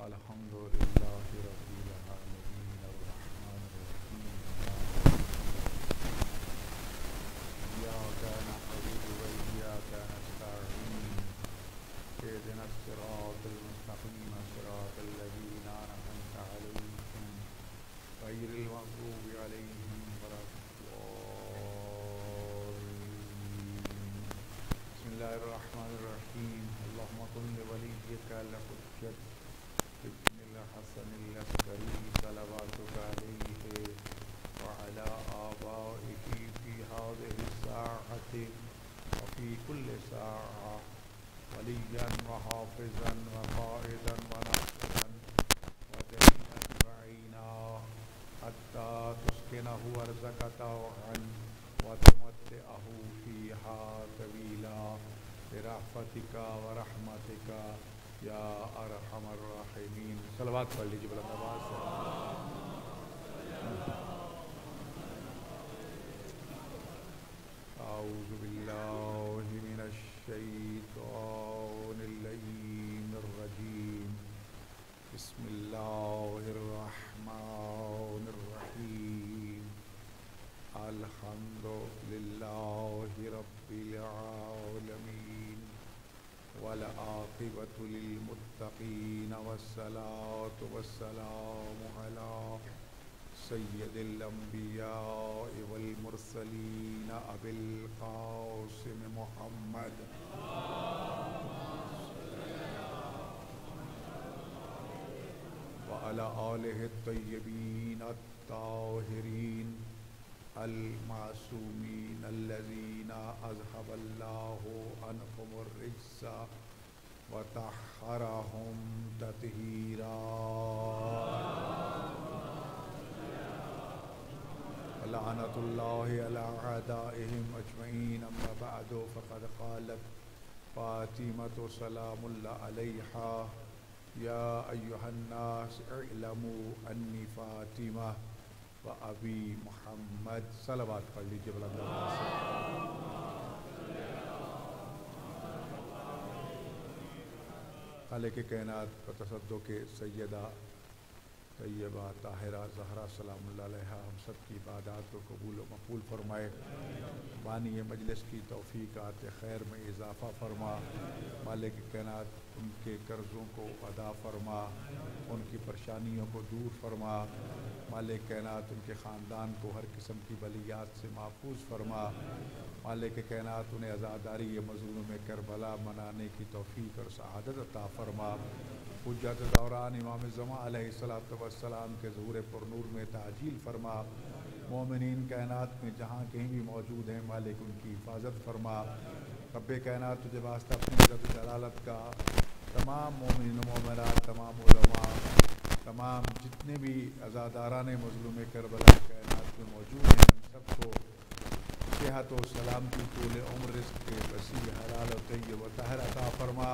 الحمد للہ رب العالمین الرحمن الرحیم إياك نعبد وإياك نستعين اهدنا الصراط المستقيم صراط الذين أنعمت عليهم غير المغضوب عليهم ولا الضالين بسم الله الرحمن الرحيم اللهم كن لوليك الحجة ابن الحسن العسكري صلواتك عليه وعلى آبائه في هذه الساعة وفي كل ساعة وليا وحافظا وقائدا وناصرا ودليلا وعينا حتى تسكنه أرضك طوعا وتمتعه فيها طويلا برحمتك ورحمتك یا ارحم الراحمین. صلوات پڑھ لیجیے بلند آواز سے. اعوذ باللہ من الشیطان اللعین الرجیم. بسم اللہ الرحمن الرحیم. الحمد للہ رب العالمین والعاقبۃ للمتقین والصلاة والسلام علی سید الانبیاء والمرسلین ابی القاسم محمد وعلی آلہ الطیبین الطاہرین المعصومین الذین اذهب اللہ عنہم الرجس وطہرہم تطہیرا. لعنۃ اللہ علی اعدائہم اجمعین. اما بعد فقد قالت فاطمۃ سلام اللہ علیہا یا ایہا الناس اعلموا انی فاطمہ و ابی محمد. صلوات پڑھ لیجیے بلند آواز سے. خالق کائنات و تصدق سیدہ طیبہ طاہرہ زہرا سلام اللہ علیہا ہم سب کی عبادات کو قبول و مقبول فرمائے. بانی مجلس کی توفیقات خیر میں اضافہ فرما. مالک کائنات ان کے قرضوں کو ادا فرما, ان کی پریشانیوں کو دور فرما. مالک کائنات ان کے خاندان کو ہر قسم کی بلیات سے محفوظ فرما. مالک کائنات انہیں عزاداری مظلوم کربلا منانے کی توفیق اور سعادت عطا فرما. حجت دوران امام زمان علیہ السلام کے ظہور پر نور میں تعجیل فرما. مومنین کائنات میں جہاں کہیں بھی موجود ہیں مالک ان کی حفاظت فرما. رب کائنات تجھے واسطہ اپنی عزت و جلالت کا تمام مومنین و مومنات, تمام علماء, تمام جتنے بھی عزاداران مظلوم کربلا کائنات میں موجود ہیں ہم سب کو صحت و سلامتی, طول عمر, رزق کے وسیع, حلال و طیب و طاہر عطا فرما.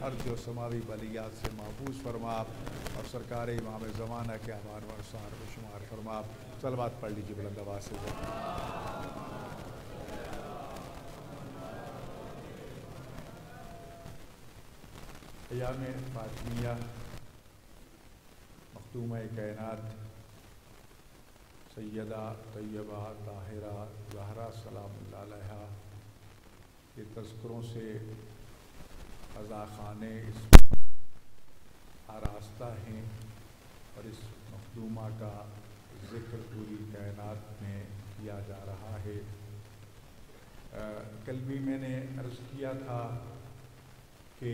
ارض و سماوی بلیات سے محفوظ فرما اور سرکار امام زمانہ کے اعمال و ارسال و شمار فرما. صلوات پڑھ لیجیے بلند آواز سے. ایام فاطمیہ مختومہ کائنات سیدہ طیبہ طاہرہ زہرا سلام اللہ علیہا کے تذکروں سے قضا خانے اس آراستہ ہیں اور اس مخدومہ کا ذکر پوری کائنات میں کیا جا رہا ہے. کل بھی میں نے عرض کیا تھا کہ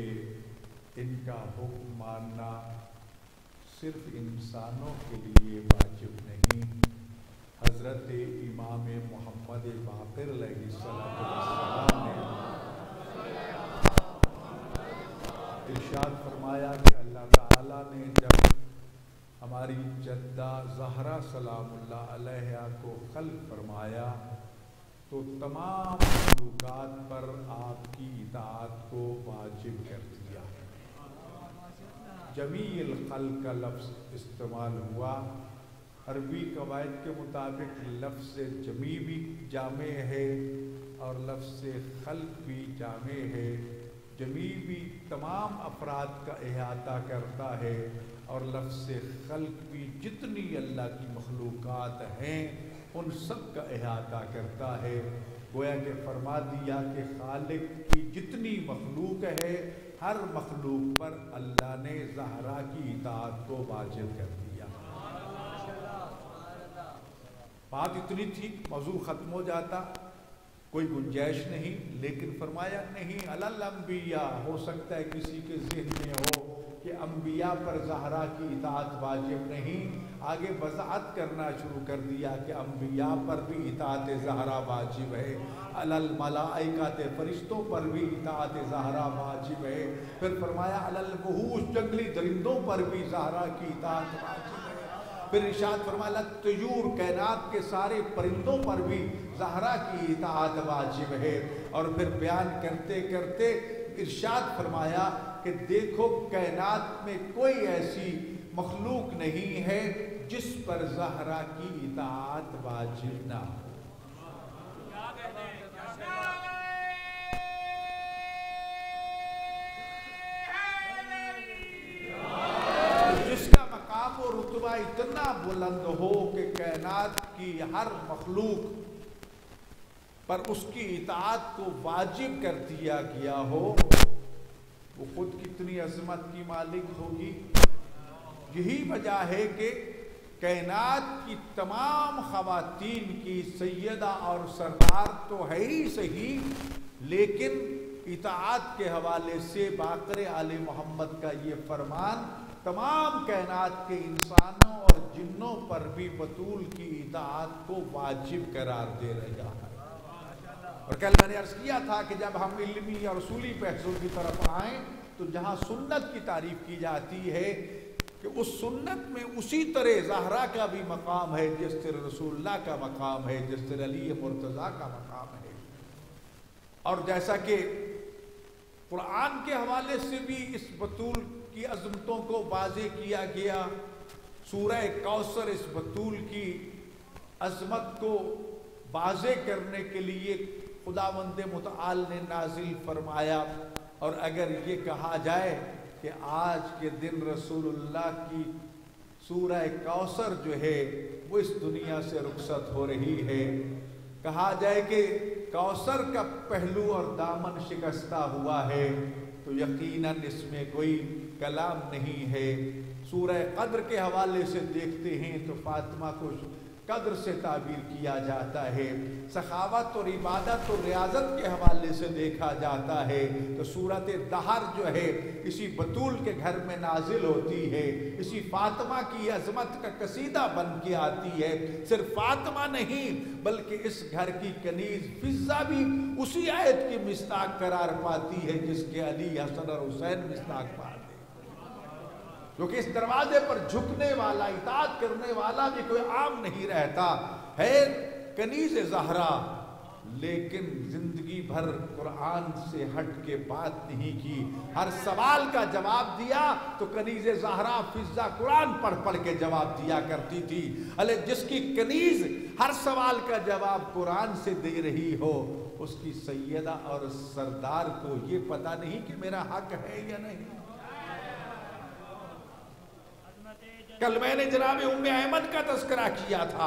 ان کا حکم ماننا صرف انسانوں کے لیے واجب نہیں. حضرت امام محمد باقر علیہ السلام نے ارشاد فرمایا کہ اللہ تعالیٰ نے جب ہماری جدہ زہرا سلام اللہ علیہا کو خلق فرمایا تو تمام مخلوقات پر آپ کی اطاعت کو واجب کر دیا. جمیع الخلق کا لفظ استعمال ہوا. عربی قواعد کے مطابق لفظ جمیع بھی جامع ہے اور لفظ خلق بھی جامع ہے. جمیع بھی تمام افراد کا احاطہ کرتا ہے، اور لفظ خلق بھی جتنی اللہ کی مخلوقات ہیں ان سب کا احاطہ کرتا ہے۔ گویا کہ فرما دیا کہ خالق کی جتنی مخلوق ہے ہر مخلوق پر اللہ نے زہرا کی اطاعت کو واجب کر دیا۔ بات اتنی تھی موضوع ختم ہو جاتا، کوئی گنجائش نہیں، لیکن فرمایا نہیں علی الانبیاء، ہو سکتا ہے کسی کے ذہن میں ہو کہ انبیاء پر زہرا کی اطاعت واجب نہیں، آگے وضاحت کرنا شروع کر دیا کہ انبیاء پر بھی اطاعت زہرا واجب ہے، علی الملائکۃ، فرشتوں پر بھی اطاعت زہرا واجب ہے، پھر فرمایا علی الوحوش، جنگلی درندوں پر بھی زہرا کی اطاعت واجب ہے، پھر ارشاد فرمایا طیور، کائنات کے سارے پرندوں پر بھی زہرا کی اطاعت واجب ہے، اور پھر بیان کرتے کرتے ارشاد فرمایا کہ دیکھو کائنات میں کوئی ایسی مخلوق نہیں ہے جس پر زہرا کی اطاعت واجب نہ ہو۔ جس کا مقام و رتبہ اتنا بلند ہو کہ کائنات کی ہر مخلوق پر اس کی اطاعت کو واجب کر دیا گیا ہو، وہ خود کتنی عظمت کی مالک ہوگی۔ یہی وجہ ہے کہ کائنات کی تمام خواتین کی سیدہ اور سردار تو ہے ہی صحیح، لیکن اطاعت کے حوالے سے باقر آل محمد کا یہ فرمان تمام کائنات کے انسانوں اور جنوں پر بھی بطول کی اطاعت کو واجب قرار دے رہا ہے۔ اور کل میں نے عرض کیا تھا کہ جب ہم علمی اور اصولی بحثوں کی طرف آئیں تو جہاں سنت کی تعریف کی جاتی ہے کہ اس سنت میں اسی طرح زہرا کا بھی مقام ہے جس طرح رسول اللہ کا مقام ہے، جس طرح علی مرتضیٰ کا مقام ہے، اور جیسا کہ قرآن کے حوالے سے بھی اس بطول کی عظمتوں کو واضح کیا گیا۔ سورہ کوثر اس بطول کی عظمت کو واضح کرنے کے لیے خداوند متعال نے نازل فرمایا، اور اگر یہ کہا جائے کہ آج کے دن رسول اللہ کی سورہ کوثر جو ہے وہ اس دنیا سے رخصت ہو رہی ہے، کہا جائے کہ کوثر کا پہلو اور دامن شکستہ ہوا ہے، تو یقیناً اس میں کوئی کلام نہیں ہے۔ سورہ قدر کے حوالے سے دیکھتے ہیں تو فاطمہ کو قدر سے تعبیر کیا جاتا ہے، سخاوت اور عبادت اور ریاضت کے حوالے سے دیکھا جاتا ہے تو سورۃ دہر جو ہے اسی بطول کے گھر میں نازل ہوتی ہے، اسی فاطمہ کی عظمت کا قصیدہ بن کے آتی ہے۔ صرف فاطمہ نہیں بلکہ اس گھر کی کنیز فضہ بھی اسی آیت کی مصداق قرار پاتی ہے جس کے علی، حسن اور حسین مصداق پاتے ہیں، کیونکہ اس دروازے پر جھکنے والا، اطاعت کرنے والا بھی کوئی عام نہیں رہتا ہے، کنیز زہرا، لیکن زندگی بھر قرآن سے ہٹ کے بات نہیں کی، ہر سوال کا جواب دیا تو کنیز زہرا فضہ قرآن پڑھ پڑھ کے جواب دیا کرتی تھی۔ جس کی کنیز ہر سوال کا جواب قرآن سے دے رہی ہو، اس کی سیدہ اور سردار کو یہ پتہ نہیں کہ میرا حق ہے یا نہیں۔ کل میں نے جناب ام ایمن کا تذکرہ کیا تھا۔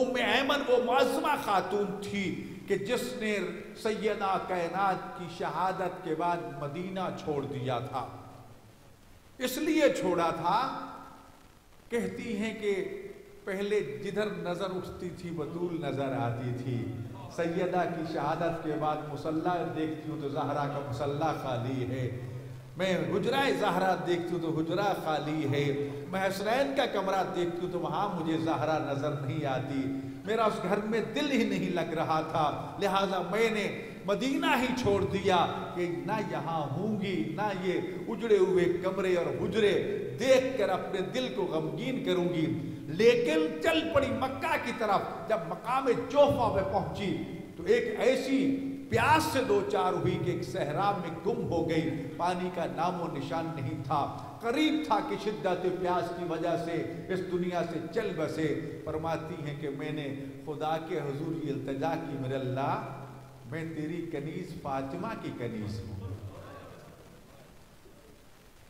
ام ایمن وہ معظمہ خاتون تھی کہ جس نے سیدہ کائنات کی شہادت کے بعد مدینہ چھوڑ دیا تھا۔ اس لیے چھوڑا تھا، کہتی ہیں کہ پہلے جدھر نظر اٹھتی تھی بطول نظر آتی تھی، سیدہ کی شہادت کے بعد مصلی دیکھتی ہوں تو زہرا کا مصلی خالی ہے، میں حجرہ زہرا دیکھتی ہوں تو حجرہ خالی ہے، میں حسنین کا کمرہ دیکھتی ہوں تو وہاں مجھے زہرا نظر نہیں آتی، میرا اس گھر میں دل ہی نہیں لگ رہا تھا، لہٰذا میں نے مدینہ ہی چھوڑ دیا کہ نہ یہاں ہوں گی، نہ یہ اجڑے ہوئے کمرے اور حجرے دیکھ کر اپنے دل کو غمگین کروں گی۔ لیکن چل پڑی مکہ کی طرف، جب مقام جوفہ میں پہنچی تو ایک ایسی پیاس سے دو چار ہوئی کہ ایک صحرا میں گم ہو گئی، پانی کا نام و نشان نہیں تھا، قریب تھا کہ شدت پیاس کی وجہ سے اس دنیا سے چل بسے۔ فرماتی ہیں کہ میں نے خدا کے حضور یہ التجا کی، میرے اللہ میں تیری کنیز فاطمہ کی کنیز ہوں،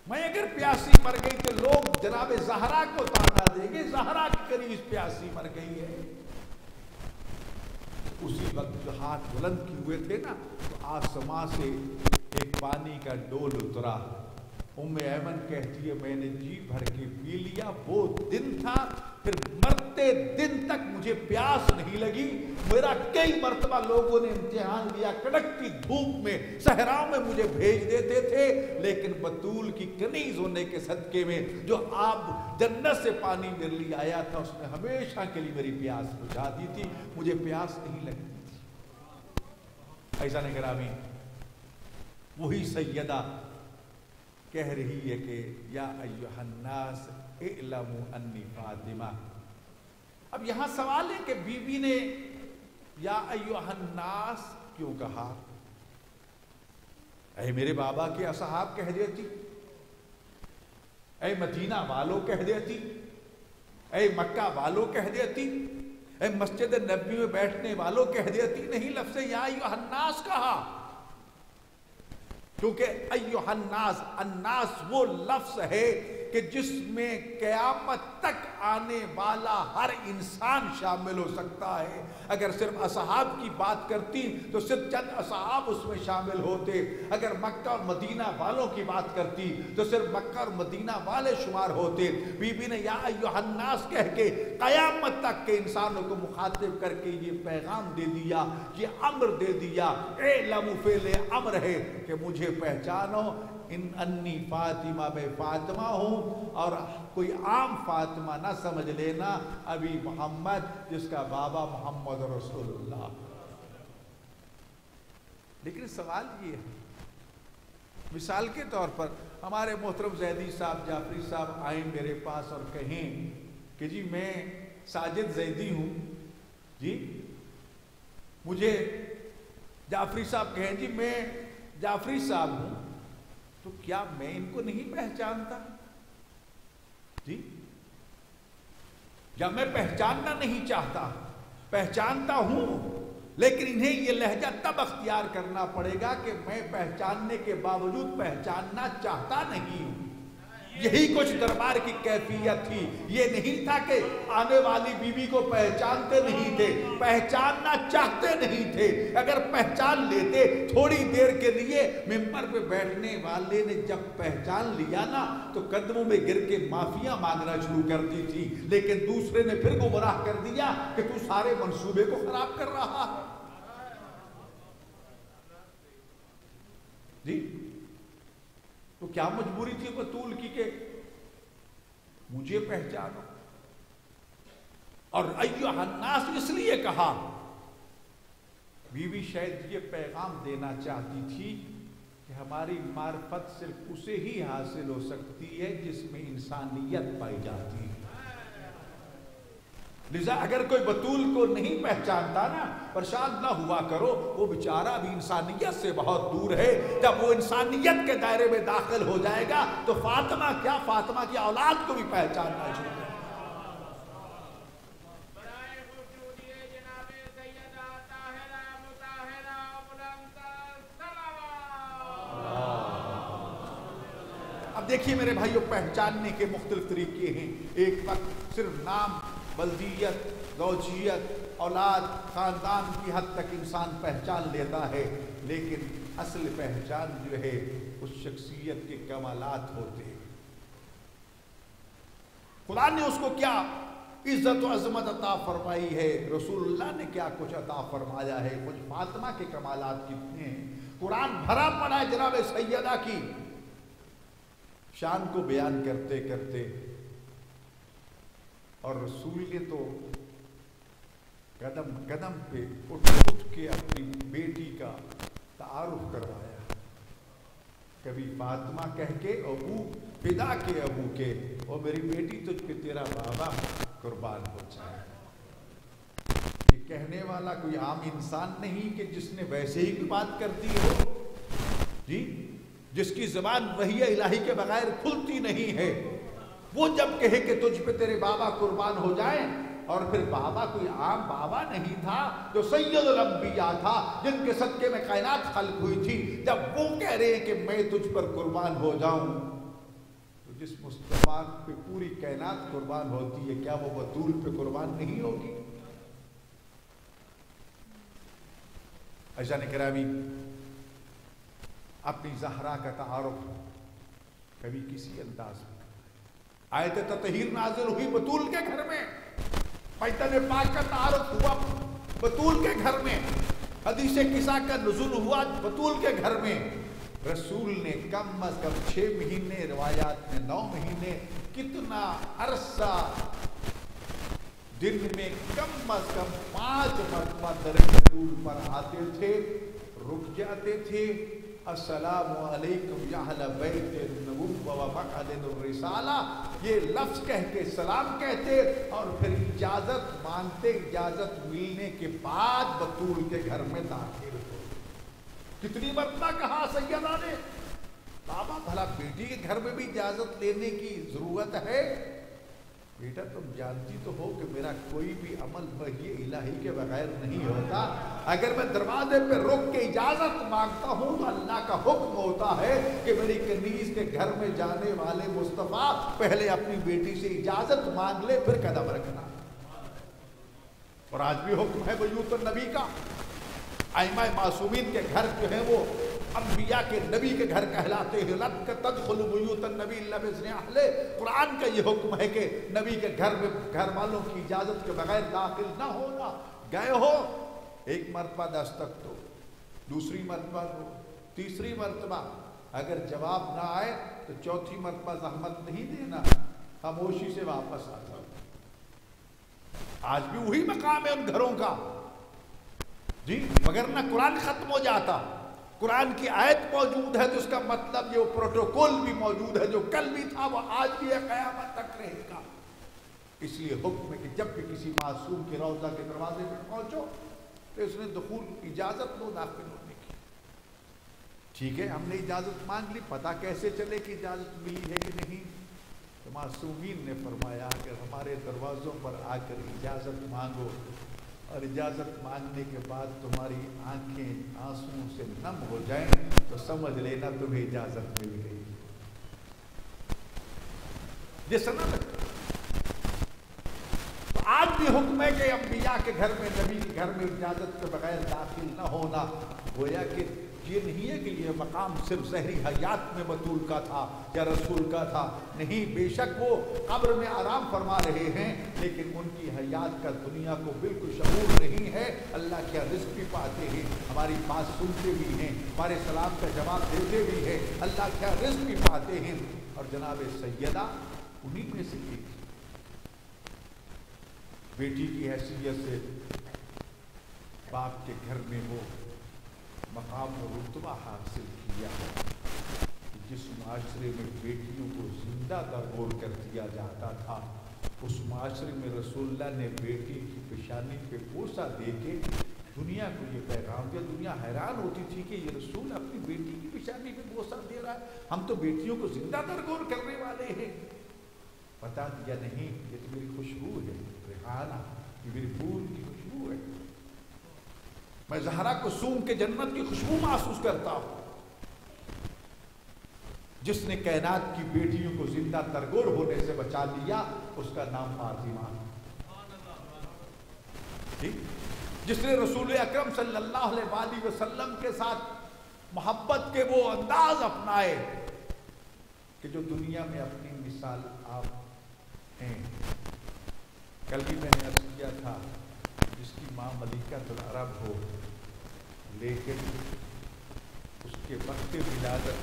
میں اگر پیاسی مر گئی تو لوگ جناب زہرا کو تانا دیں گے، زہرا کی کنیز پیاسی مر گئی ہے۔ اسی وقت جو ہاتھ بلند کیے ہوئے تھے نا تو آسمان سے ایک پانی کا ڈول اترا۔ ام ایمن کہتی ہے میں نے جی بھر کے پی لیا، وہ دن تھا پھر مرتے دن تک مجھے پیاس نہیں لگی۔ میرا کئی مرتبہ لوگوں نے امتحان لیا، کڑکتی دھوپ میں صحراؤں میں مجھے بھیج دیتے تھے، لیکن بطول کی کنیز ہونے کے صدقے میں جو آپ جنت سے پانی میرے لیے آیا تھا اس نے ہمیشہ کے لیے میری پیاس بجھا دی تھی، مجھے پیاس نہیں لگتی تھی۔ ایسا نہیں گرامی، وہی سیدہ کہہ رہی ہے کہ یا ایھا الناس اعلموا انی فاطمہ۔ اب یہاں سوال ہے کہ بی بی نے یا ایھا الناس کیوں کہا؟ اے میرے بابا کے اصحاب کہہ دیتی، اے مدینہ والوں کہہ دیتی، اے مکہ والوں کہہ دیتی، اے مسجد نبوی میں بیٹھنے والوں کہہ دیتی، نہیں لفظ یا ایھا الناس کہا، کیونکہ ایھا الناس، الناس وہ لفظ ہے کہ جس میں قیامت تک آنے والا ہر انسان شامل ہو سکتا ہے۔ اگر صرف اصحاب کی بات کرتی تو صرف چند اصحاب اس میں شامل ہوتے، اگر مکہ اور مدینہ والوں کی بات کرتی تو صرف مکہ اور مدینہ والے شمار ہوتے۔ بی بی نے یا ایھا الناس کہہ کے قیامت تک کے انسانوں کو مخاطب کر کے یہ پیغام دے دیا، یہ امر دے دیا، اعلموا فعل امر ہے کہ مجھے پہچانو، ان انی فاطمہ، میں فاطمہ ہوں، اور کوئی عام فاطمہ نہ سمجھ لینا، ابھی محمد جس کا بابا محمد رسول اللہ۔ لیکن سوال یہ ہے، مثال کے طور پر ہمارے محترم زیدی صاحب، جعفری صاحب آئیں میرے پاس اور کہیں کہ جی میں ساجد زیدی ہوں، جی مجھے جعفری صاحب کہیں جی میں جعفری صاحب ہوں، تو کیا میں ان کو نہیں پہچانتا؟ جی یا میں پہچاننا نہیں چاہتا؟ پہچانتا ہوں، لیکن انہیں یہ لہجہ تب اختیار کرنا پڑے گا کہ میں پہچاننے کے باوجود پہچاننا چاہتا نہیں ہوں۔ یہی کچھ دربار کی کیفیت تھی، یہ نہیں تھا کہ آنے والی بی بی کو پہچانتے نہیں تھے، پہچاننا چاہتے نہیں تھے۔ اگر پہچان لیتے، تھوڑی دیر کے لیے ممبر پہ بیٹھنے والے نے جب پہچان لیا نا تو قدموں میں گر کے معافیاں مانگنا شروع کر دی تھی، لیکن دوسرے نے پھر گمراہ کر دیا کہ تو سارے منصوبے کو خراب کر رہا ہے۔ جی تو کیا مجبوری تھی بطول کی کہ مجھے پہچانو؟ اور ایھا الناس اس لیے کہا، بی بی شاید یہ پیغام دینا چاہتی تھی کہ ہماری معرفت صرف اسے ہی حاصل ہو سکتی ہے جس میں انسانیت پائی جاتی ہے۔ لذا اگر کوئی بطول کو نہیں پہچانتا نا، پریشان نہ ہوا کرو، وہ بیچارہ بھی انسانیت سے بہت دور ہے۔ جب وہ انسانیت کے دائرے میں داخل ہو جائے گا تو فاطمہ کیا، فاطمہ کی اولاد کو بھی پہچاننا شروع کرے۔ اب دیکھیے میرے بھائیو، پہچاننے کے مختلف طریقے ہیں۔ ایک وقت صرف نام، بلدیت، زوجیت، اولاد، خاندان کی حد تک انسان پہچان لیتا ہے، لیکن اصل پہچان جو ہے اس شخصیت کے کمالات ہوتے ہیں۔ خدا نے اس کو کیا عزت و عظمت عطا فرمائی ہے، رسول اللہ نے کیا کچھ عطا فرمایا ہے، کچھ فاطمہ کے کمالات کتنے ہیں۔ قرآن بھرا پڑا ہے جناب سیدہ کی شان کو بیان کرتے کرتے، اور رسول نے تو قدم قدم پہ اٹھ اٹھ کے اپنی بیٹی کا تعارف کروایا، کبھی فاطمہ کہہ کے ابو فدا کے ابو کے، اور میری بیٹی تجھ پہ تیرا بابا قربان ہو جائے۔ یہ کہنے والا کوئی عام انسان نہیں کہ جس نے ویسے ہی کوئی بات کر دی ہو، جی جس کی زبان وحی الہی کے بغیر کھلتی نہیں ہے، وہ جب کہے کہ تجھ پہ تیرے بابا قربان ہو جائیں، اور پھر بابا کوئی عام بابا نہیں تھا، جو سید الانبیاء تھا، جن کے صدقے میں کائنات خلق ہوئی تھی، جب وہ کہہ رہے ہیں کہ میں تجھ پر قربان ہو جاؤں، جس مصطفیٰ پہ پوری کائنات قربان ہوتی ہے، کیا وہ بطول پہ قربان نہیں ہوگی؟ عزیزان گرامی، اپنی زہرا کا تعارف کبھی کسی انداز میں آیت تطہیر نازل ہوئی بطول کے گھر میں، پیغمبر پاک کا تعارف ہوا بطول کے گھر میں، حدیث قصہ کا نزول ہوا بطول کے گھر میں، رسول نے کم از کم 6 مہینے، روایات میں 9 مہینے، کتنا عرصہ دن میں کم از کم 5 مرتبہ در بطول پر آتے تھے، رک جاتے تھے، السلام علیکم یا اہل بیت النبوۃ و مقعد الرسالہ، یہ لفظ کہہ کے سلام کہتے اور پھر اجازت مانگتے، اجازت ملنے کے بعد بطول کے گھر میں داخل ہوتے۔ کتنی مرتبہ کہا سیدہ نے، بابا بھلا بیٹی کے گھر میں بھی اجازت لینے کی ضرورت ہے؟ بیٹا تم جانتی تو ہو کہ میرا کوئی بھی عمل وحی الہی کے بغیر نہیں ہوتا، اگر میں دروازے پہ رک کے اجازت مانگتا ہوں تو اللہ کا حکم ہوتا ہے کہ میری کنیز کے گھر میں جانے والے مصطفیٰ پہلے اپنی بیٹی سے اجازت مانگ لے پھر قدم رکھنا۔ اور آج بھی حکم ہے بیوت النبی کا، ائمہ معصومین کے گھر جو ہیں وہ انبیاء کے نبی کے گھر کہلاتے ہیں، لَن تدخلوا بیوت النبی الا باذن اہلہ، قرآن کا یہ حکم ہے کہ نبی کے گھر میں گھر والوں کی اجازت کے بغیر داخل نہ ہونا۔ گئے ہو، 1 مرتبہ دستک دو، دوسری مرتبہ دو، تیسری مرتبہ، اگر جواب نہ آئے تو 4تھی مرتبہ زحمت نہیں دینا، خاموشی سے واپس آ جاؤ۔ آج بھی وہی مقام ہے ان گھروں کا جی، مگر نہ قرآن ختم ہو جاتا، قرآن کی آیت موجود ہے تو اس کا مطلب یہ وہ پروٹوکول بھی موجود ہے، جو کل بھی تھا وہ آج بھی ہے، قیامت تک رہے گا۔ اس لیے حکم ہے کہ جب بھی کسی معصوم کے روضہ کے دروازے پہ پہنچو تو اس نے دخول اجازت لو داخل ہونے کی۔ ٹھیک ہے، ہم نے اجازت مانگ لی، پتہ کیسے چلے کہ اجازت ملی ہے کہ نہیں؟ تو معصومین نے فرمایا کہ ہمارے دروازوں پر آ کر اجازت مانگو، اور اجازت مانگنے کے بعد تمہاری آنکھیں آنسوؤں سے نم ہو جائیں تو سمجھ لینا تمہیں اجازت مل گئی۔ یہ سند تو آج بھی حکم ہے کہ انبیاء کے گھر میں، نبی کے گھر میں اجازت کے بغیر داخل نہ ہونا۔ گویا کہ یہ نہیں ہے کہ یہ مقام صرف ظہری حیات میں بطول کا تھا یا رسول کا تھا، نہیں، بے شک وہ قبر میں آرام فرما رہے ہیں، لیکن ان کی حیات کا دنیا کو بالکل شعور نہیں ہے، اللہ کیا رزق بھی پاتے ہیں، ہماری بات سنتے بھی ہیں، ہمارے سلام کا جواب دیتے بھی ہیں، اللہ کیا رزق بھی پاتے ہیں۔ اور جناب سیدہ انہی میں سے ایک بیٹی کی حیثیت سے باپ کے گھر میں وہ مقام و رتبہ حاصل کیا ہے، جس معاشرے میں بیٹیوں کو زندہ درگور کر دیا جاتا تھا، اس معاشرے میں رسول اللہ نے بیٹی کی پیشانی پہ بوسہ دے کے دنیا کو یہ پیغام دیا۔ دنیا حیران ہوتی تھی کہ یہ رسول اپنی بیٹی کی پیشانی پہ بوسہ دے رہا ہے، ہم تو بیٹیوں کو زندہ درگور کرنے والے ہیں۔ بتا دیا نہیں، یہ تو میری خوشبو ہے، ریحانہ، یہ میری پھول کی خوشبو ہے، میں زہرا کو سونگھ کے جنت کی خوشبو محسوس کرتا ہوں۔ جس نے کائنات کی بیٹیوں کو زندہ ترگور ہونے سے بچا لیا اس کا نام فاطمہ، جس نے رسول اکرم صلی اللہ علیہ وآلہ وسلم کے ساتھ محبت کے وہ انداز اپنائے کہ جو دنیا میں اپنی مثال آپ ہیں۔ کل بھی میں نے عرض کیا تھا، جس کی ماں ملکۃ العرب ہو لیکن اس کے وقت ولادت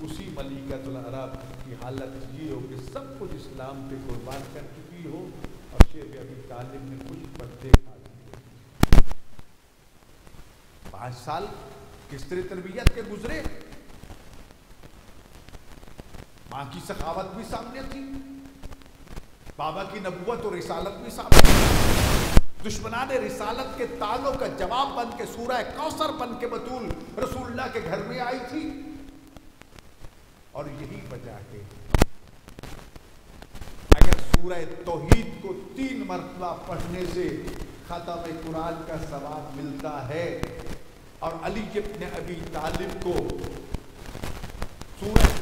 اسی ملکۃ العرب کی حالت یہ ہو کہ سب کچھ اسلام پہ قربان کر چکی ہو اور شیخ ابی طالب نے کچھ پتے کھا لیے۔ 5 سال کس طرح تربیت کے گزرے، ماں کی سخاوت بھی سامنے تھی، بابا کی نبوت اور رسالت بھی سامنے تھی، دشمنان رسالت کے طعنوں کا جواب بن کے سورہ کوثر بن کے بطول رسول اللہ کے گھر میں آئی تھی۔ اور یہی وجہ ہے اگر سورہ توحید کو 3 مرتبہ پڑھنے سے ختم قرآن کا ثواب ملتا ہے، اور علی ابن ابی طالب کو سورہ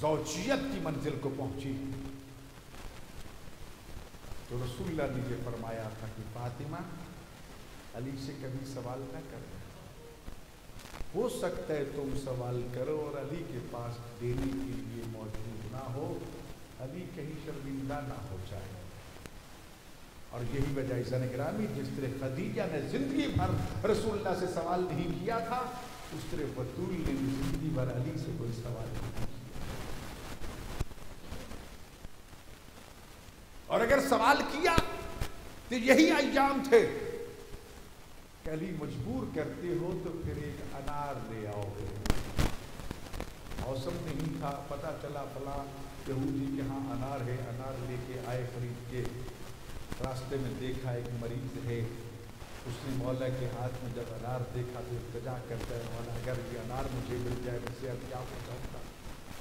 زوجیت کی منزل کو پہنچی تو رسول اللہ نے یہ فرمایا تھا کہ فاطمہ علی سے کبھی سوال نہ کرنا، ہو سکتا ہے تم سوال کرو اور علی کے پاس دینے کے لیے موجود نہ ہو، علی کہیں شرمندہ نہ ہو جائے۔ اور یہی وجہ عزیزان گرامی، جس طرح خدیجہ نے زندگی بھر رسول اللہ سے سوال نہیں کیا تھا، اس طرح بطول نے زندگی بھر علی سے کوئی سوال نہیں کیا۔ اور اگر سوال کیا تو یہی ایام تھے کہ علی مجبور کرتے ہو تو پھر ایک انار لے آؤ گے۔ موسم نہیں تھا، پتہ چلا فلاں یہودی کے ہاں انار ہے، انار لے کے آئے خرید کے، راستے میں دیکھا ایک مریض ہے، اس نے مولا کے ہاتھ میں جب انار دیکھا تو التجا کرتا ہے، مولا اگر یہ انار مجھے مل جائے میں سے اب کیا ہو جاؤں گا۔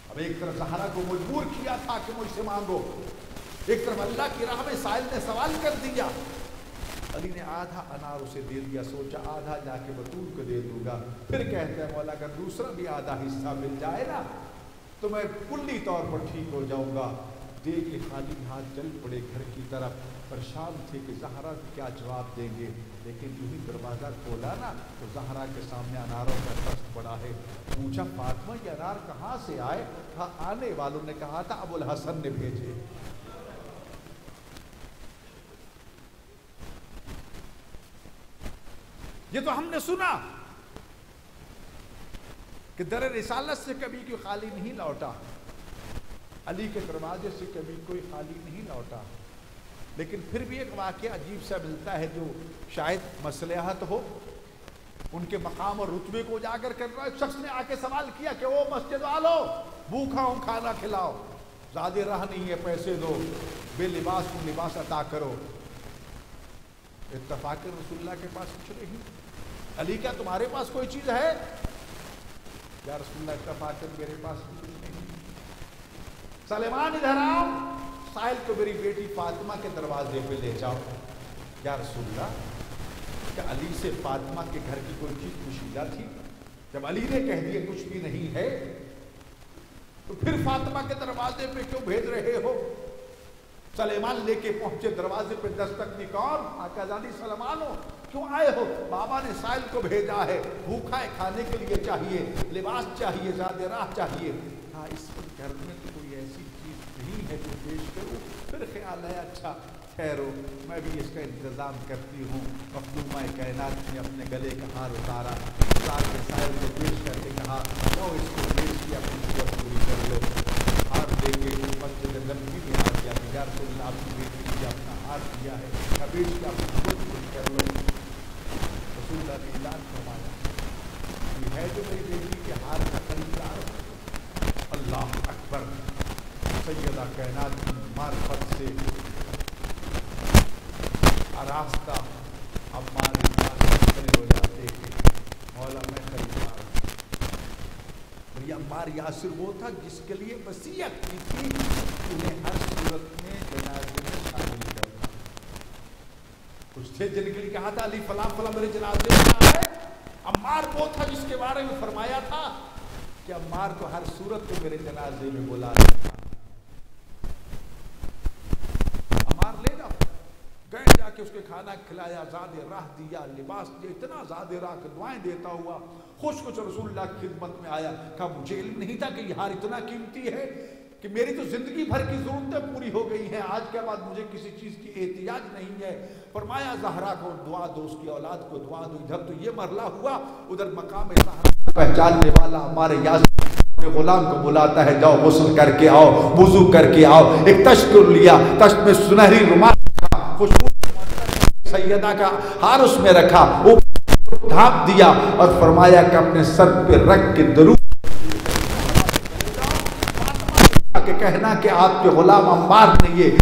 اب ایک طرف زہرا کو مجبور کیا تھا کہ مجھ سے مانگو، ایک طرف اللہ کی راہ میں سائل نے سوال کر دیا۔ علی نے آدھا انار اسے دے دیا، سوچا آدھا جا کے بطول کو دے دوں گا، پھر کہتا ہے مولا اگر دوسرا بھی آدھا حصہ مل جائے نا تو میں کلی طور پر ٹھیک ہو جاؤں گا۔ دے کے خالی ہاتھ چل پڑے گھر کی طرف، پریشان تھے کہ زہرا کیا جواب دیں گے، لیکن جو ہی دروازہ کھولا نا تو زہرا کے سامنے اناروں کا دست پڑا ہے۔ پوچھا فاطمہ یہ انار کہاں سے آئے؟ کہا آنے والوں نے کہا تھا ابو الحسن نے بھیجے۔ یہ تو ہم نے سنا کہ در رسالت سے کبھی کوئی خالی نہیں لوٹا، علی کے دروازے سے کبھی کوئی خالی نہیں لوٹا، لیکن پھر بھی ایک واقعہ عجیب سا ملتا ہے جو شاید مصلحت ہو، ان کے مقام اور رتبے کو اجاگر کر رہا ہے۔ ایک شخص نے آ کے سوال کیا کہ او مسجد والو، بھوکا ہوں کھانا کھلاؤ، زیادہ راہ نہیں ہے پیسے دو، بے لباس کو لباس عطا کرو۔ اتفاق رسول اللہ کے پاس کچھ نہیں۔ علی کیا تمہارے پاس کوئی چیز ہے؟ یا رسول اللہ اتفاق میرے پاس بھی کچھ نہیں۔ سلیمان ادھر آؤ، سائل کو میری بیٹی فاطمہ کے دروازے پہ لے جاؤ۔ یا رسول اللہ کیا علی سے فاطمہ کے گھر کی کوئی چیز پوشیدہ تھی؟ جب علی نے کہہ دیا کچھ بھی نہیں ہے تو پھر فاطمہ کے دروازے پہ کیوں بھیج رہے ہو؟ سلیمان لے کے پہنچے، دروازے پہ دستک دی، کون؟ آقا زادی سلیمان ہو، کیوں آئے ہو؟ بابا نے سائل کو بھیجا ہے، بھوکا ہے، کھانے کے لیے چاہیے، لباس چاہیے، زیادہ راہ چاہیے۔ ہاں اس وقت گھر میں تو کوئی ایسی چیز نہیں ہے جو پیش کروں۔ پھر خیال ہے اچھا ٹھہرو میں بھی اس کا انتظام کرتی ہوں۔ مخدومہ کائنات نے اپنے گلے کا ہار اتارا، اتار کے سائل کو پیش کر کے کہا لو اس کو پیش کیا، اپنی ضرورت پوری کر لو۔ ہار دے کے مسجد نبوی میں آ گیا کہ یا رسول اللہ آپ کی بیٹی نے اپنا ہار دیا ہے، بیچ کے اپنی ضرورت پوری کر لو۔ رسول اللہ نے اعلان فرمایا یہ ہے جو میری بیٹی کے ہار کا خریدار۔ اللہ اکبر! سیدہ کائنات کی معرفت سے آراستہ عمار کھڑے ہو جاتے کہ مولا میں خریدار ہوں۔ یہ عمار یاسر وہ تھا جس کے لیے وصیت کی تھی انہیں ہر صورت میں جنازے میں شامل کرنا۔ کچھ تھے جن کے لیے کہا تھا علی فلاں فلاں میرے جنازے میں آئے، عمار وہ تھا جس کے بارے میں فرمایا تھا کہ عمار کو ہر صورت میں میرے جنازے میں بلا لینا۔ عمار لے جاؤ، گئے جا کے اس کے کھانا کھلایا، زیادہ راہ دیا، لباس دیا، اتنا زیادہ راہ کے دعائیں دیتا ہوا خوش کچھ رسول اللہ کی خدمت میں آیا۔ کہا مجھے علم نہیں تھا کہ یہ ہار اتنا قیمتی ہے کہ میری تو زندگی بھر کی ضرورتیں پوری ہو گئی ہیں، آج کے بعد مجھے کسی چیز کی احتیاج نہیں ہے۔ فرمایا زہرا کو دعا دو، اس کی اولاد کو دعا دو۔ ادھر تو یہ مرحلہ ہوا، ادھر مقام زہرا پہچاننے والا ہمارے یاسر اپنے غلام کو بلاتا ہے جاؤ غسل کر کے آؤ، وضو کر کے آؤ۔ ایک تشت لیا، تشت میں سنہری رومال رکھا، خوشبو سیدہ کا ہار اس میں رکھا، وہ ڈھانپ دیا اور فرمایا کہ اپنے سر پہ رکھ کے درود کہ کہنا کہ آپ کے غلام عمار نے یہ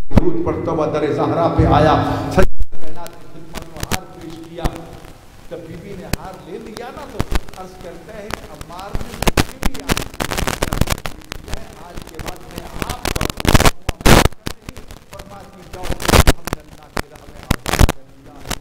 درود پڑھتا ہوا در زہرا پہ آیا، کائنات کی خدمت میں ہار پیش کیا۔ جب بی بی نے ہار لے لیا نا تو عرض کرتا ہے کہ عمار نے مجھے بھی آج کے بعد میں آپ کا فرماتی جاؤ ہم اللہ کی راہ میں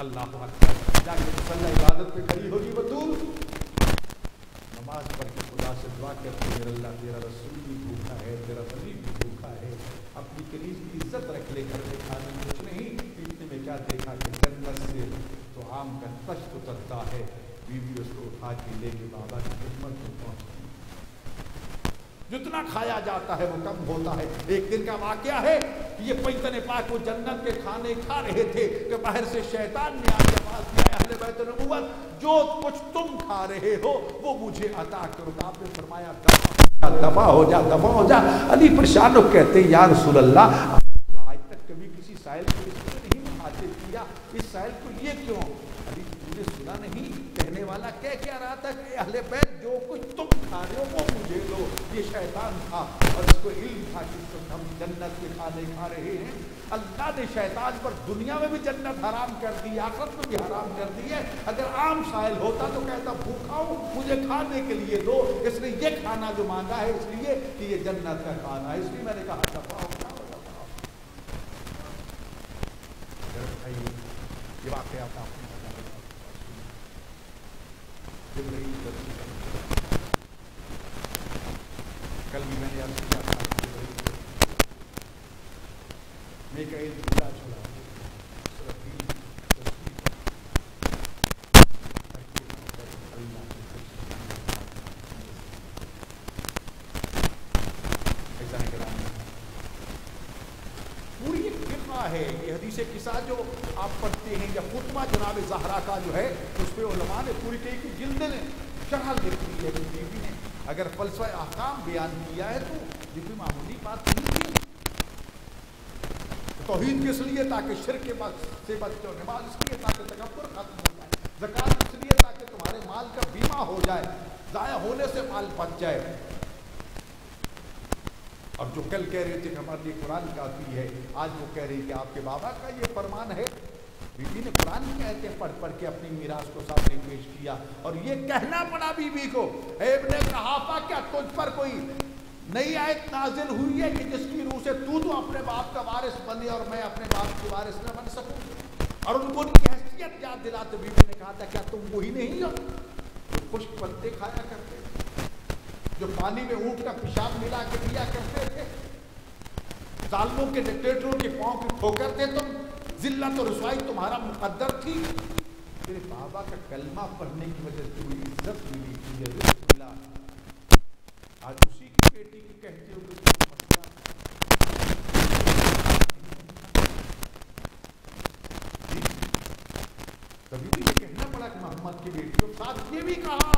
اللہ اکبر. جا کے مصلی عبادت پہ کھڑی ہوگی بطول, نماز پڑھ کے خدا سے دعا کرتی ہے, میرا اللہ تیرا رسول بھی بھوکا ہے, تیرا نبی بھی بھوکا ہے, اپنی کنیز کی عزت رکھ لے, گھر میں کھانے کچھ نہیں, اتنے میں کیا دیکھا کہ جنت سے تو آم کا تشت اترتا ہے, بیوی اس کو اٹھا کے لے کے بابا کی خدمت میں پہنچتی. جتنا کھایا جاتا ہے وہ کم ہوتا ہے. ایک دن کا واقعہ ہے کہ یہ پیغمبر پاک وہ جنت کے کھانے کھا رہے تھے کہ باہر سے شیطان نے آ کے آواز دیا, اہل بیت نبوت جو کچھ تم کھا رہے ہو وہ مجھے عطا کرو. آپ نے فرمایا دفع ہو جا, دفع ہو جا. علی پریشان ہو کہتے ہیں یا رسول اللہ, آج تک کبھی کسی سائل کو اس کو نہیں کھاتے کیا, اس سائل کو یہ کیوں؟ علی مجھے سنا نہیں, کہنے والا کیا رہا تھا کہ اہل بیت جو کچھ تم کھا رہے ہو وہ مجھے دو. یہ شیطان تھا اور اس کو علم تھا کہ ہم جنت کے کھانے کھا رہے ہیں. اللہ نے شیطان پر دنیا میں بھی جنت حرام کر دی, آخرت میں بھی حرام کر دی ہے. اگر عام سائل ہوتا تو کہتا بھوکا ہوں مجھے کھانے کے لیے دو, اس نے یہ کھانا جو مانگا ہے اس لیے کہ یہ جنت کا کھانا ہے, اس لیے میں نے کہا دفعہ یہ واقعات آپ نے کل بھی میں نے عرض کیا تھا میں کا ایک بلا چھوڑا پوری ایک فقہ ہے یہ حدیث قصہ جو آپ پڑھتے ہیں یا خطبہ جناب زہرا کا جو ہے اس پہ علماء نے پوری کئی کی جلد نے شرح لکھی ہے. بیوی نے اگر فلسفہ احکام بیان کیا ہے تو یہ کوئی معمولی بات نہیں تھی. توحید کس لیے تاکہ شرک سے بچ جاؤ, نماز اس لیے تاکہ تکبر ختم ہو جائے, زکات اس لیے تاکہ تمہارے مال کا بیمہ ہو جائے, ضائع ہونے سے مال بچ جائے. اور جو کل کہہ رہے تھے کہ ہمارے لیے قرآن کافی ہے, آج وہ کہہ رہی کہ آپ کے بابا کا یہ فرمان ہے. بیوی نے قرآن کی آیتیں پڑھ پڑھ کے اپنی میراث کو سامنے پیش کیا اور یہ کہنا پڑا بیوی کو, اے ابن قحافہ کیا تجھ پر کوئی نئی آیت نازل ہوئی ہے کہ جس کی روح سے تو اپنے باپ کا وارث بنے اور میں اپنے باپ کی وارث نہ بن سکوں؟ اور ان کو ان کی حیثیت یاد دلاتے بیوی نے کہا تھا کیا تم وہی نہیں ہو جو خشک پتے کھایا کرتے, جو پانی میں اونٹ کا پیشاب ملا کے پیا کرتے تھے, ظالموں کے ڈکٹیٹروں کے پاؤں کی ٹھوکر تھے تم, ذلت اور رسوائی تمہارا مقدر تھی. تیرے بابا کا کلمہ پڑھنے کی وجہ سے تمہیں عزت ملی, تجھے رزق ملا, آج اسی کی بیٹی کی کہتے ہو کبھی بھی یہ کہنا پڑا کہ محمد کی بیٹی اور ساتھ یہ بھی کہا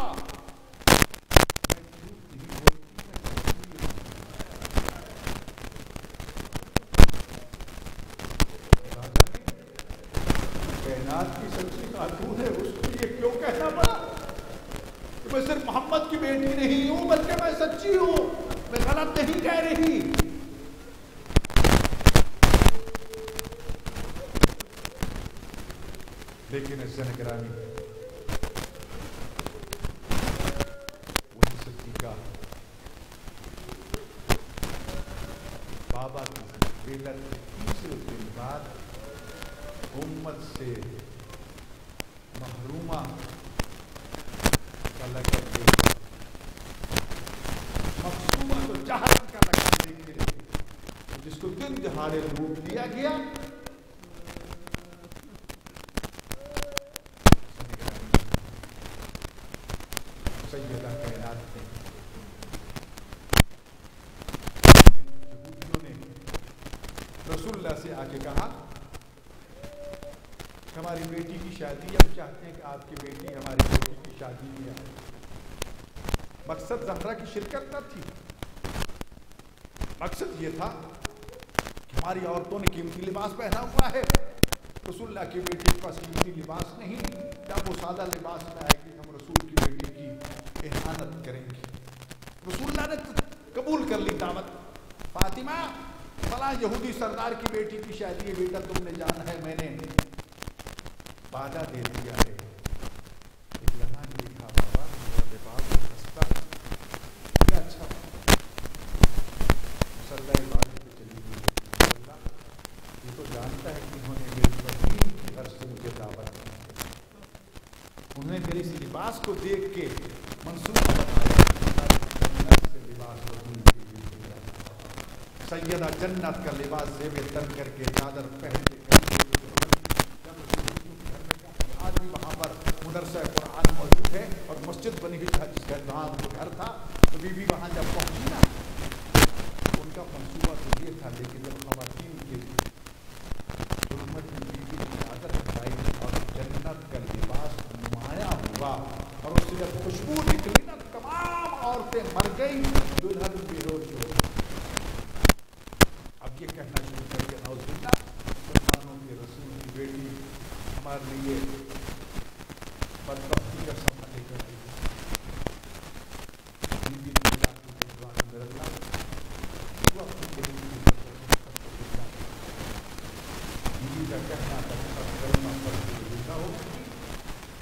کی سچی خاتون ہے, اس کو یہ کیوں کہنا پڑا کہ میں صرف محمد کی بیٹی نہیں ہوں بلکہ میں سچی ہوں, میں غلط نہیں کہہ رہی. لیکن اس سے نگرانی وہی سچی کا بابا کی بیٹا تیسرے دن بعد امت سے محرومہ کا لقب دے, مقصومہ تو جہنم کا لقب دے کے جس کو دن دہاڑے لوٹ دیا گیا. سیدہ کائنات نے یہودیوں نے رسول اللہ سے آ کے کہا ہماری بیٹی کی شادی, ہم چاہتے ہیں کہ آپ کی بیٹی ہماری بیٹی کی شادی میں آئے. مقصد زہرا کی شرکت نہ تھی, مقصد یہ تھا کہ ہماری عورتوں نے قیمتی لباس پہنا ہوا ہے, رسول اللہ کی بیٹی کے پاس قیمتی لباس نہیں, کیا وہ سادہ لباس میں آئے کہ ہم رسول کی بیٹی کی احانت کریں گے. رسول اللہ نے قبول کر لی دعوت, فاطمہ فلاں یہودی سردار کی بیٹی کی شادی ہے, بیٹا تم نے جانا ہے, میں نے وعدہ دے دیا ہے. ایک لمحہ دیکھا بابا میرا لباس سستا کیا اچھا, مسلح عبادت پہ چلی گئی. اللہ یہ تو جانتا ہے کہ انہوں نے میری بہن کے گھر سے مجھے دعوت دی, انہوں نے میرے اس لباس کو دیکھ کے منصوبہ بنایا جنت سے لباس وصول کیجیے. سیدہ جنت کا لباس زیب تن کر کے چادر پہن کے آج بھی وہاں پر مدرسہ قرآن موجود ہے اور مسجد بنی ہوئی تھا جس کا جہاں ان کا گھر تھا. تو بی بی وہاں جب پہنچی نا ان کا منصوبہ تو یہ تھا، لیکن جب خواتین کے ظلمت میں بی بی کی چادر ہٹائی اور جنت کا لباس نمایاں ہوا اور اس سے جب خوشبو نکلی نا تمام عورتیں مر گئی، دلہن بے ہوش ہو. اب یہ کہنا شروع کر کے نعوذ باللہ مسلمانوں کے رسول کی بیٹی ہمارے لیے بدبختی کا سامنا لے کر آئی.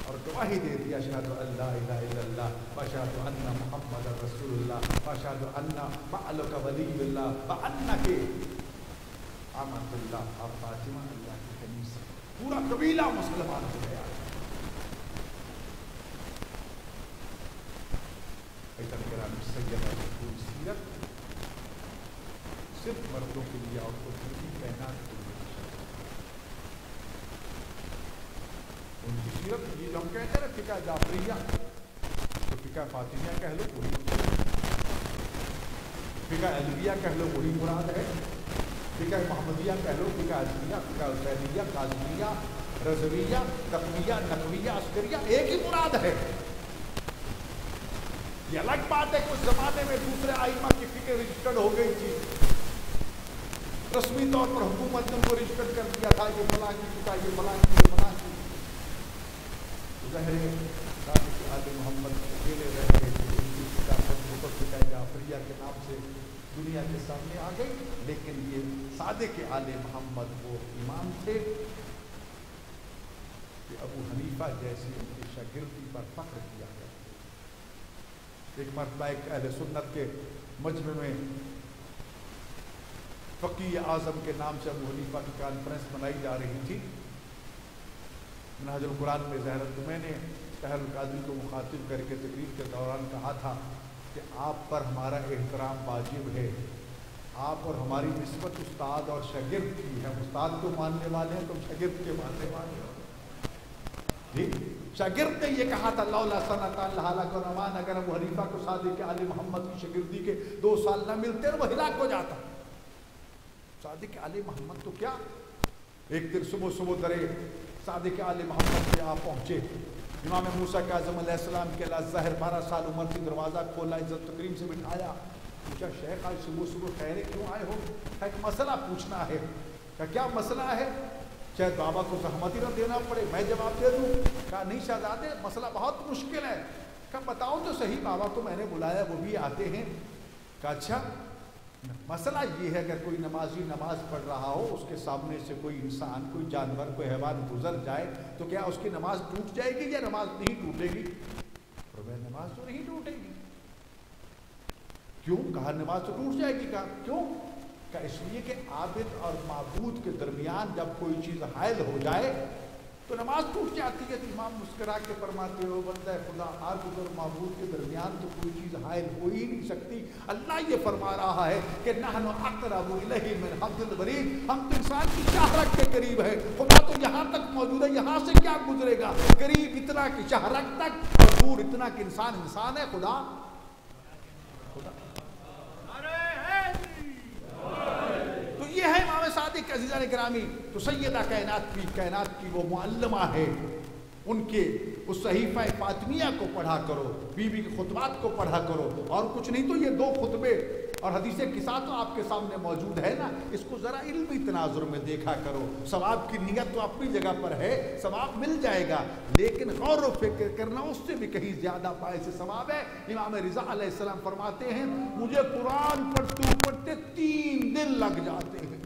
اور گواہی دے دیا اشہد ان لا الہ الا اللہ واشہد ان محمد رسول اللہ واشہد ان معلک ولی اللہ وانک آمنت اللہ. اور فاطمہ اللہ کی کنیز پورا قبیلہ مسلمان ہو گیا. سیدہ رسول سیرت صرف مردوں کے لیے عورتوں کے لیے کائنات کے لیے ان کی سیرت. یہ ہم کہتے ہیں نا فقہ جعفریہ تو فقہ فاطمیہ کہہ لو وہی، فقہ علویہ کہہ لو وہی مراد ہے، فقہ محمدیہ کہہ لو، فقہ عزمیہ، فقہ حسینیہ، قاسمیہ، رضویہ، تقویہ، نقویہ، عسکریہ ایک ہی مراد ہے. یہ الگ بات ہے کہ اس زمانے میں دوسرے آئمہ کی فکر رجسٹرڈ ہو گئی تھی، رسمی طور پر حکومت نے ان کو رجسٹرڈ کر دیا تھا یہ فلاں کی فقہ، یہ فلاں کی، یہ فلاں کی. ظاہر آل محمد اکیلے رہ گئے تھے، ان کی فقہ جعفریہ کے نام سے دنیا کے سامنے آ گئی. لیکن یہ صادق آل محمد وہ امام تھے کہ ابو حنیفہ جیسی ان کی شاگردی پر فخر کیا گیا. ایک مرتبہ ایک اہل سنت کے مجمع میں فقیہ اعظم کے نام سے ابو حنیفہ کی کانفرنس منائی جا رہی تھی. منہاج القرآن میں زہرت میں نے طاہر القادری کو مخاطب کر کے تقریر کے دوران کہا تھا کہ آپ پر ہمارا احترام واجب ہے. آپ اور ہماری نسبت استاد اور شاگرد کی ہے. استاد کو ماننے والے ہیں، تم شاگرد کے ماننے والے ہو. جی شاگرد نے یہ کہا تھا لولا سنۃ اللہ لک ونمان، اگر ابو حنیفہ کو صادق آل محمد کی شاگردی کے 2 سال نہ ملتے وہ ہلاک ہو جاتا. صادق آل محمد تو کیا، ایک دن صبح درے صادق آل محمد سے آپ پہنچے. امام موسیٰ کاظم علیہ السلام کے ظاہر 12 سال عمر سے دروازہ کھولا، عزت تکریم سے بٹھایا. پوچھا شیخ آج صبح خیر کیوں آئے ہو؟ ایک مسئلہ پوچھنا ہے. کیا مسئلہ ہے؟ شاید بابا کو زحمت ہی نہ دینا پڑے، میں جواب دے دوں. کہا نہیں شہزادے مسئلہ بہت مشکل ہے. کہا بتاؤ تو صحیح، بابا کو میں نے بلایا وہ بھی آتے ہیں. کہا اچھا مسئلہ یہ ہے اگر کوئی نمازی نماز پڑھ رہا ہو، اس کے سامنے سے کوئی انسان، کوئی جانور، کوئی حیوان گزر جائے تو کیا اس کی نماز ٹوٹ جائے گی یا نماز نہیں ٹوٹے گی؟ تو میں نماز تو نہیں ٹوٹے گی. کیوں؟ کہا نماز تو ٹوٹ جائے گی. کہا کیوں؟ کہ اس لیے کہ عابد اور معبود کے درمیان جب کوئی چیز حائل ہو جائے تو نماز ٹوٹ جاتی ہے. امام مسکرا کے فرماتے ہو بندہ خدا عابد اور معبود کے درمیان تو کوئی چیز حائل ہو ہی نہیں سکتی. اللہ یہ فرما رہا ہے کہ نحن اقرب الیہ من حبل الورید، ہم تو انسان کی شہرک کے قریب ہے. خدا تو یہاں تک موجود ہے، یہاں سے کیا گزرے گا؟ قریب اتنا کہ شہرک تک، اور دور اتنا کہ انسان ہے. خدا تو یہ ہے امام صادق. عزیزان گرامی، تو سیدہ کائنات کی وہ معلمہ ہے. ان کے اس صحیفہ فاطمیہ کو پڑھا کرو، بی بی کے خطبات کو پڑھا کرو، اور کچھ نہیں تو یہ 2 خطبے اور حدیث قصہ تو آپ کے سامنے موجود ہے نا، اس کو ذرا علمی تناظر میں دیکھا کرو. ثواب کی نیت تو اپنی جگہ پر ہے، ثواب مل جائے گا، لیکن غور و فکر کرنا اس سے بھی کہیں زیادہ باعث ثواب ہے. امام رضا علیہ السلام فرماتے ہیں مجھے قرآن پڑھتے 3 دن لگ جاتے ہیں.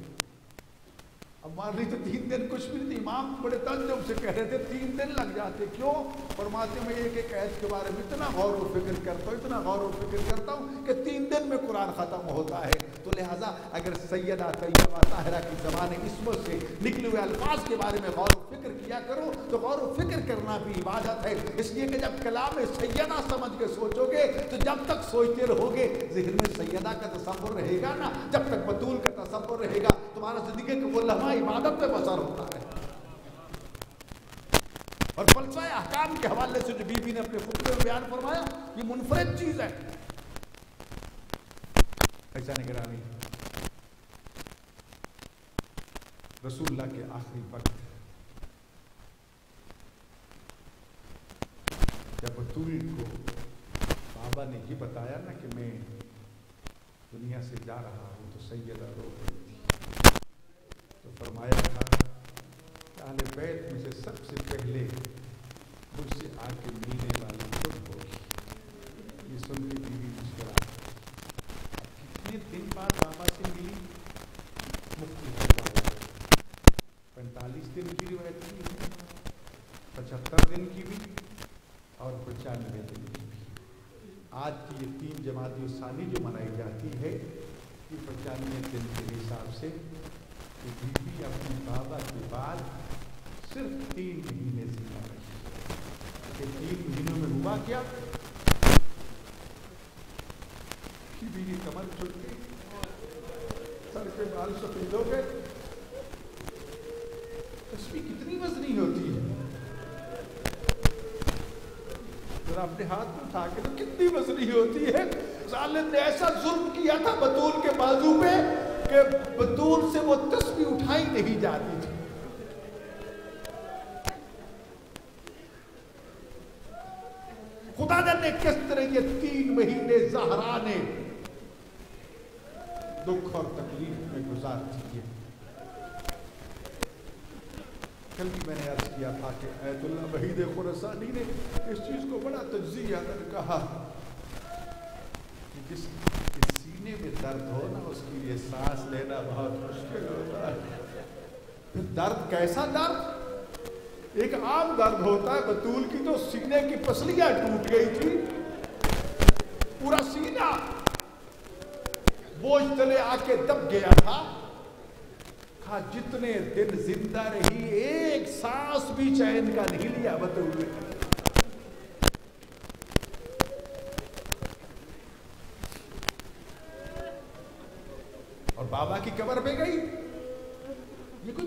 اب مان لی تو 3 دن کچھ بھی نہیں. امام بڑے تعجب سے کہہ رہے تھے 3 دن لگ جاتے. کیوں؟ فرماتے میں ایک آیت کے بارے میں اتنا غور و فکر کرتا ہوں کہ 3 دن میں قرآن ختم ہوتا ہے. تو لہٰذا اگر سیدہ طیبہ طاہرہ کی زبان عصمت سے نکلے ہوئے الفاظ کے بارے میں غور و فکر کیا کیا کرو تو غور و فکر کرنا بھی عبادت ہے. اس لیے کہ جب کلام سیدہ سمجھ کے سوچو گے تو جب تک سوچتے رہو گے ذہن میں سیدہ کا تصور رہے گا نا, جب تک بطول کا تصور رہے گا, تمہارا زندگی کا وہ لمحہ عبادت میں بسر ہوتا ہے. اور فلسفہ احکام کے حوالے سے جو بی بی نے اپنے خطبے میں بیان فرمایا, یہ منفرد چیز ہے. ایسا نگرانی رسول اللہ کے آخری وقت جب بطول کو بابا نے یہ بتایا نا کہ میں دنیا سے جا رہا ہوں, تو سیدہ رو رہی تھی. تو فرمایا تھا کہ اہل بیت میں سے سب سے پہلے مجھ سے آ کے ملنے والی خود ہوگی. یہ سن کے بیوی مسکرائی. کتنے دن بعد بابا سے ملی؟ مختلف 45 دن کی روایت کی, 75 دن کی بھی اور 95 دن کی بھی. آج کی یہ 3 جمادی الثانی جو منائی جاتی ہے یہ 95 دن کے حساب سے کہ بی بی اپنے بابا کے بعد صرف 3 مہینے زندہ رہی. کہ 3 مہینوں میں ہوا کیا کہ بی بی کمر چھٹ گئی, سر کے بال سفید ہو گئے. تسبیح کتنی وزنی ہوتی ہے, ذرا اپنے ہاتھ میں اٹھا کے تو کتنی وزنی ہوتی ہے. ظالم نے ایسا ظلم کیا تھا بطول کے بازو پہ کہ بطول سے وہ تسبیح اٹھائی نہیں جاتی تھی. خدا نے کس طرح یہ 3 مہینے زہرا نے دکھ اور تکلیف میں گزار دیے. کل بھی میں نے عرض کیا تھا کہ ایت اللہ وحید خراسانی نے اس چیز کو بڑا تجزیہ کر کہا کہ جس کے سینے میں درد ہو نا اس کے لیے سانس لینا بہت مشکل ہوتا ہے. درد کیسا درد؟ ایک عام درد ہوتا ہے. بطول کی تو سینے کی پسلیاں ٹوٹ گئی تھی, پورا سینہ بوجھ تلے آ کے دب گیا تھا. کہا جتنے دن زندہ رہی ایک سانس بھی چین کا نہیں لیا بطول نے. اور بابا کی قبر پہ گئی. یہ کوئی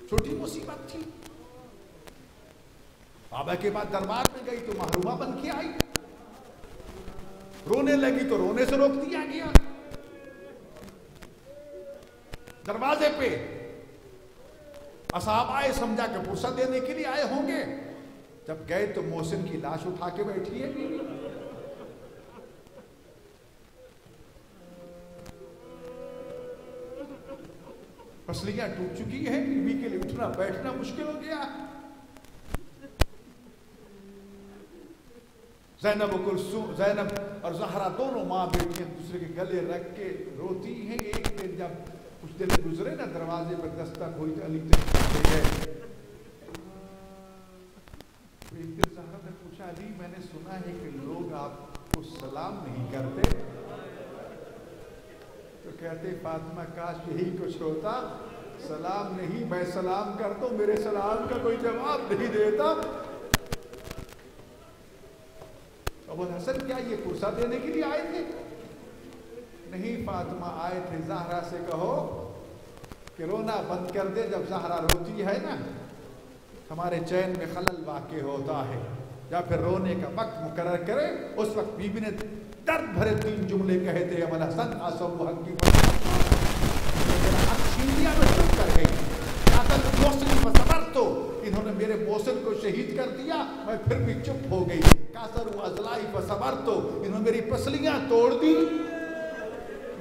چھوٹی مصیبت تھی. بابا کے بعد دربار میں گئی تو محرومہ بن کے آئی. رونے لگی تو رونے سے روک دیا گیا. دروازے پہ اصحاب آئے, سمجھا کہ فرصت دینے کے لیے آئے ہوں گے. جب گئے تو محسن کی لاش اٹھا کے بیٹھی ہے بیوی. پسلیاں ٹوٹ چکی ہیں, بیوی کے لیے اٹھنا بیٹھنا مشکل ہو گیا. زینب اور زہرا دونوں ماں بیٹی دوسرے کے گلے رکھ کے روتی ہیں. ایک دن جب کچھ دن گزرے نا, دروازے پر دستک ہوئی تو علی تشریف لے گئے. ایک دن زہرا نے پوچھا, علی میں نے سنا ہے کہ لوگ آپ کو سلام نہیں کرتے. تو کہتے فاطمہ کاش یہی کچھ ہوتا. سلام نہیں, میں سلام کرتا ہوں, میرے سلام کا کوئی جواب نہیں دیتا. ابو الحسن کیا یہ فرصت دینے کے لیے آئے تھے؟ نہیں فاطمہ, آئے تھے زہرا سے کہو کہ رونا بند کر دے. جب زہرا روتی ہے نا ہمارے چین میں خلل واقع ہوتا ہے. یا پھر رونے کا وقت مقرر کرے. اس وقت بی بی نے درد بھرے 3 جملے کہے تھے. ابو الحسن آسم حق کی اکشیدیاں میں چپ کر گئی. تو انہوں نے میرے محسن کو شہید کر دیا, میں پھر بھی چپ ہو گئی. کاسر ازلائی فصبر تو انہوں نے میری پسلیاں توڑ دی,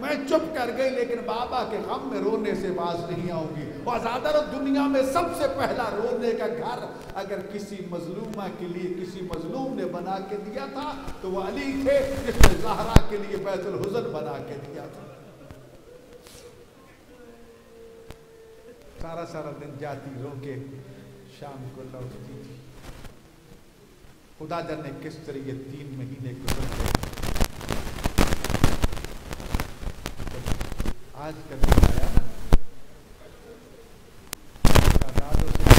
میں چپ کر گئی. لیکن بابا کے غم میں رونے سے باز نہیں آؤں گی. وزادر دنیا میں سب سے پہلا رونے کا گھر اگر کسی مظلومہ کے لیے کسی مظلوم نے بنا کے دیا تھا تو وہ علی تھے, جس نے زہرا کے لیے بیت الحزن بنا کے دیا تھا. سارا دن جاتی رو کے شام کو لوٹتی تھی. خدا جانے کس طرح یہ 3 مہینے گزر گئے. آج کا دن آیا نا, دادوں سے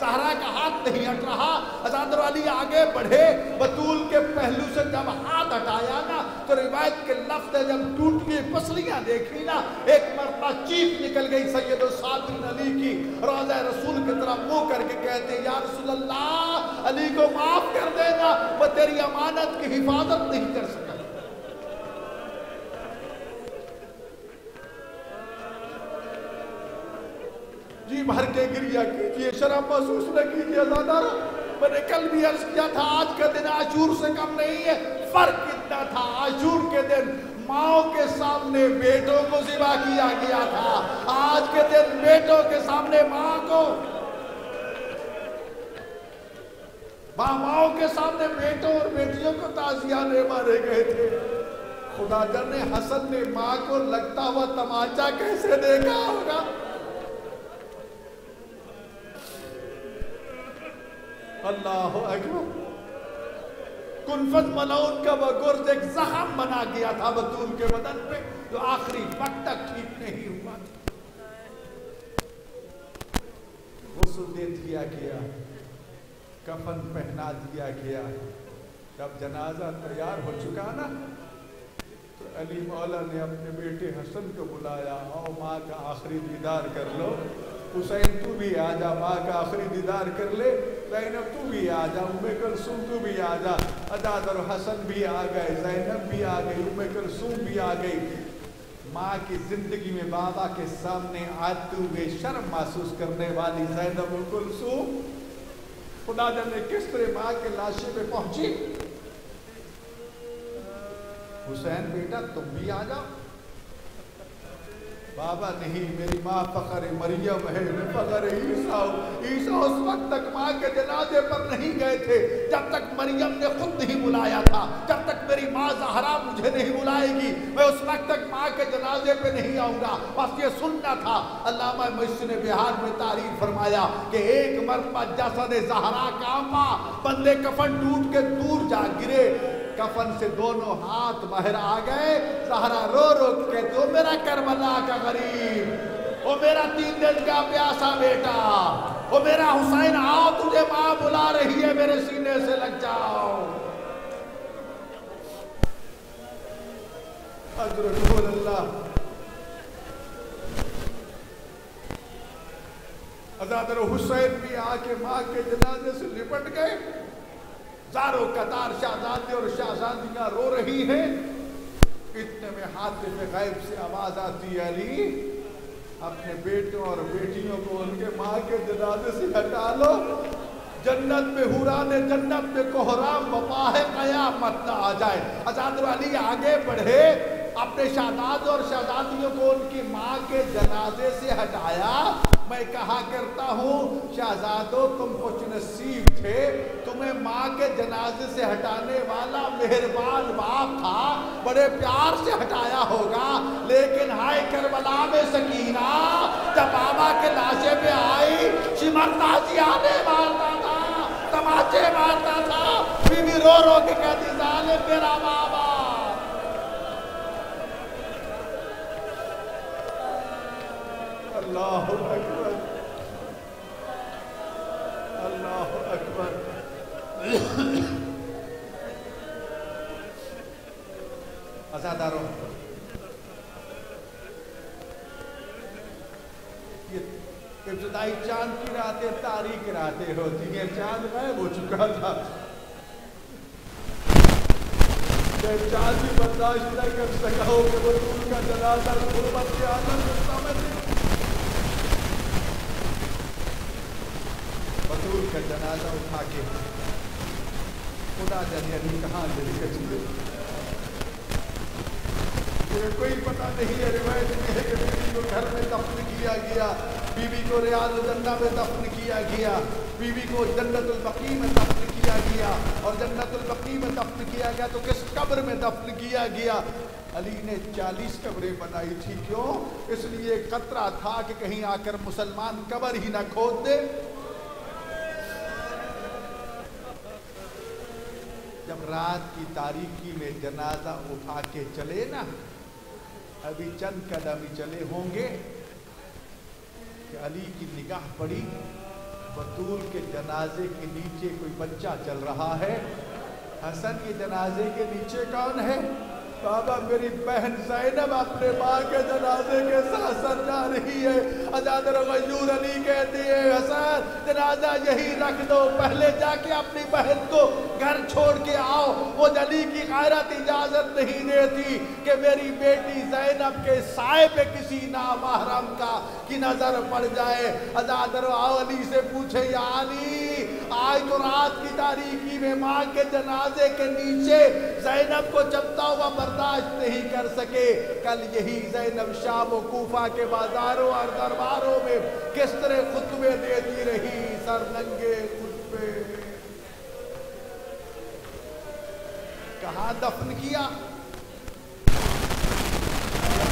زہرا کا ہاتھ نہیں ہٹ رہا. حضرت علی آگے بڑھے, بطول کے پہلو سے جب ہاتھ ہٹایا نا تو روایت کے لفظ ہے جب ٹوٹی پسلیاں دیکھی نا, ایک مرتبہ چیخ نکل گئی سید سعد بن علی کی, روضہ رسول کی طرف منہ کر کے کہتے یا رسول اللہ علی کو معاف کر دینا, وہ تیری امانت کی حفاظت نہیں کر سکا. جی بھر کے گریہ کیجئے, شرم محسوس نہ کیجئے. زیادہ میں نے کل بھی عرض کیا تھا آج کا دن عاشور سے کم نہیں ہے. فرق اتنا تھا, عاشور کے دن ماؤں کے سامنے بیٹوں کو ذبح کیا گیا تھا, آج کے دن بیٹوں کے سامنے ماں کو, ماؤں کے سامنے بیٹوں اور بیٹیوں کو تعزیانے مارے گئے تھے. خدا جانے حسن نے ماں کو لگتا ہوا تماچا کیسے دیکھا ہوگا. اللہ اکبر. کنفت ملعون کا وہ گرز ایک زخم بنا گیا تھا بطول کے بدن پہ جو آخری وقت تک ٹھیک نہیں ہوا تھا. غسل دے دیا گیا, کفن پہنا دیا گیا. جب جنازہ تیار ہو چکا نا تو علی مولا نے اپنے بیٹے حسن کو بلایا, آؤ ماں کا آخری دیدار کر لو. حسین تو بھی آ جا, ماں کا آخری دیدار کر لے. زینب تو بھی آ جا, ام کلثوم تو بھی آ جا. عداد اور حسن بھی آ گئے, زینب بھی آ گئی, ام کلثوم بھی آ گئی. ماں کی زندگی میں بابا کے سامنے آتے ہوئے شرم محسوس کرنے والی زینب ام کلثوم خدا جانے کس طرح ماں کے لاشے پہ پہنچی. حسین بیٹا تم بھی آ جاؤ. بابا نہیں, میری ماں فخر مریم ہے, فخر عیسیٰ. عیسیٰ اس وقت تک ماں کے جنازے پر نہیں گئے تھے جب تک مریم نے خود نہیں بلایا تھا. جب تک میری ماں زہرا مجھے نہیں بلائے گی میں اس وقت تک ماں کے جنازے پہ نہیں آؤں گا. بس یہ سننا تھا. علامہ محسن بہار میں تعریف فرمایا کہ ایک مرتبہ جسد زہرا کانپا, بندے کفن ٹوٹ کے دور جا گرے, کفن سے دونوں ہاتھ باہر آ گئے. زہرا رو رو کے تو میرا کربلا کا غریب, او میرا 3 دن کا پیاسا بیٹا, او میرا حسین آؤ تجھے ماں بلا رہی ہے, میرے سینے سے لگ جاؤ. حضرت رسول اللہ حضرت حسین بھی آ کے ماں کے جنازے سے لپٹ گئے. زاروں قطار شہزادے اور شہزادیاں رو رہی ہیں. اتنے میں حاطف غیب سے آواز آتی ہے, علی اپنے بیٹوں اور بیٹیوں کو ان کے ماں کے جنازے سے ہٹا لو. جنت میں حوران جنت میں کوہرام وبا ہے, قیامت نہ آ جائے. حضرت علی آگے بڑھے, اپنے شہزاد اور شہزادیوں کو ان کی ماں کے جنازے سے ہٹایا. میں کہا کرتا ہوں شہزادوں تم خوش نصیب تھے, تمہیں ماں کے جنازے سے ہٹانے والا مہربان باپ تھا, بڑے پیار سے ہٹایا ہوگا. لیکن ہائے کربلا میں سکینہ جب بابا کے لاشے پہ آئی, شمرتا جیانے مارتا تھا, تماچے مارتا تھا. بی بی رو رو کے کہتی ظالم میرا بابا. اللہ اکبر, اللہ اکبر. عزاداروں, یہ ابتدائی چاند کی راتیں تاریک راتیں ہوتی ہیں. چاند غائب ہو چکا تھا, چاند بھی برداشت نہ کر سکا ہو کہ وہ ان کا جنازہ غربت کے عالم میں سامنے. بطول کا جنازہ اٹھا کے خدا جانے علی کہاں لے کے چلے. کوئی پتہ نہیں ہے. روایت میں ہے کہ بیوی کو گھر میں دفن کیا گیا, بیوی کو ریاض الجنہ میں دفن کیا گیا, بیوی کو جنت البقیع میں دفن کیا گیا, اور جنت البقیع میں دفن کیا گیا تو کس قبر میں دفن کیا گیا. علی نے 40 قبریں بنائی تھی. کیوں؟ اس لیے خطرہ تھا کہ کہیں آ کر مسلمان قبر ہی نہ کھود دے. جب رات کی تاریکی میں جنازہ اٹھا کے چلے نا, ابھی چند قدم ہی چلے ہوں گے کہ علی کی نگاہ پڑی بطول کے جنازے کے نیچے کوئی بچہ چل رہا ہے. حسن کے جنازے کے نیچے کون ہے؟ بابا میری بہن زینب اپنے ماں کے جنازے کے ساتھ ساتھ جا رہی ہے. حضرت غیور علی کہتی ہے حسن جنازہ یہی رکھ دو, پہلے جا کے اپنی بہن کو گھر چھوڑ کے آؤ. وہ علی کی غیرت اجازت نہیں دیتی کہ میری بیٹی زینب کے سائے پہ کسی نامحرم کی نظر پڑ جائے. حضرت علی سے پوچھے یا علی آج تو رات کی تاریکی میں ماں کے جنازے کے نیچے زینب کو جبتا ہوا برداشت نہیں کر سکے. کل یہی زینب شام و کوفہ کے بازاروں اور درباروں میں کس طرح خطبے دیتی رہی, سر ننگے خطبے. کہاں دفن کیا؟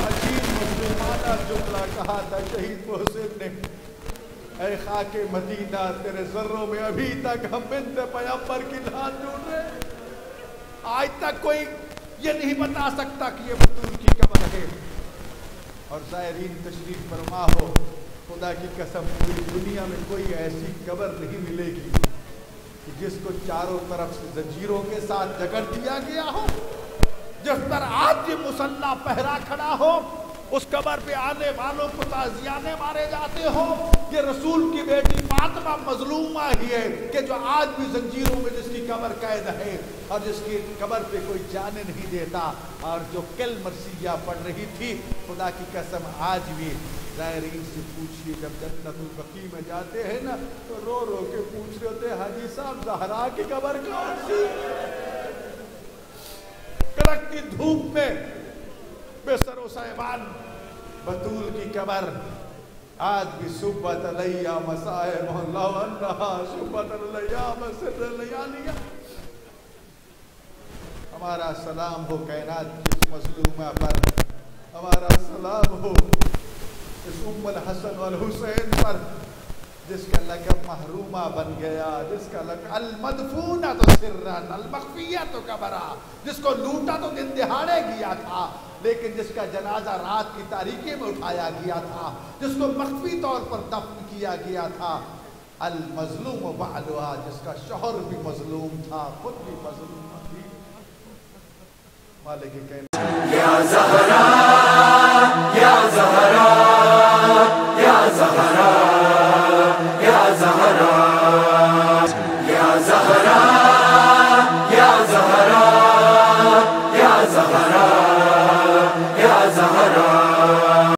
عجیب مسلمانہ جملہ کہا تھا شہید محسن نے, اے خاک مدینہ تیرے ذروں میں ابھی تک ہم بنت پیغمبر کی دھان ڈھونڈ رہے. آج تک کوئی یہ نہیں بتا سکتا کہ یہ بطول کی قبر ہے. اور زائرین تشریف فرما ہو, خدا کی قسم پوری دنیا میں کوئی ایسی قبر نہیں ملے گی کہ جس کو چاروں طرف سے زنجیروں کے ساتھ جکڑ دیا گیا ہو, جس پر آج یہ مسلح پہرا کھڑا ہو, اس قبر پہ آنے والوں کو تعزیانے مارے جاتے ہو. یہ رسول کی بیٹی فاطمہ مظلومہ ہی ہے کہ جو آج بھی زنجیروں میں جس کی قبر قید ہے اور جس کی قبر پہ کوئی جانے نہیں دیتا, اور جو کل مرثیہ پڑھ رہی تھی. خدا کی قسم آج بھی زائرین سے پوچھئے, جب جنت البقیع میں جاتے ہیں نا تو رو رو کے پوچھ رہے ہوتے حاجی صاحب زہرا کی قبر کون سی؟ کڑکتی دھوپ میں بے سر و سایبان بطول کی قبر آج بھی صبت علیہ مسائے محلہ وانہا صبت علیہ مسر لیالیہ. ہمارا سلام ہو کائنات کی اس مظلومہ پر, ہمارا سلام ہو اس ام الحسن والحسین پر جس کا لقب محرومہ بن گیا, جس کا لقب المدفونہ تو سرن المخفیہ تو کبرا, جس کو لوٹا تو دن دہاڑے گیا تھا لیکن جس کا جنازہ رات کی تاریکی میں اٹھایا گیا تھا, جس کو مخفی طور پر دفن کیا گیا تھا. المظلوم بعلها, جس کا شوہر بھی مظلوم تھا, خود بھی مظلوم تھی. مالک کائنات یا زہرا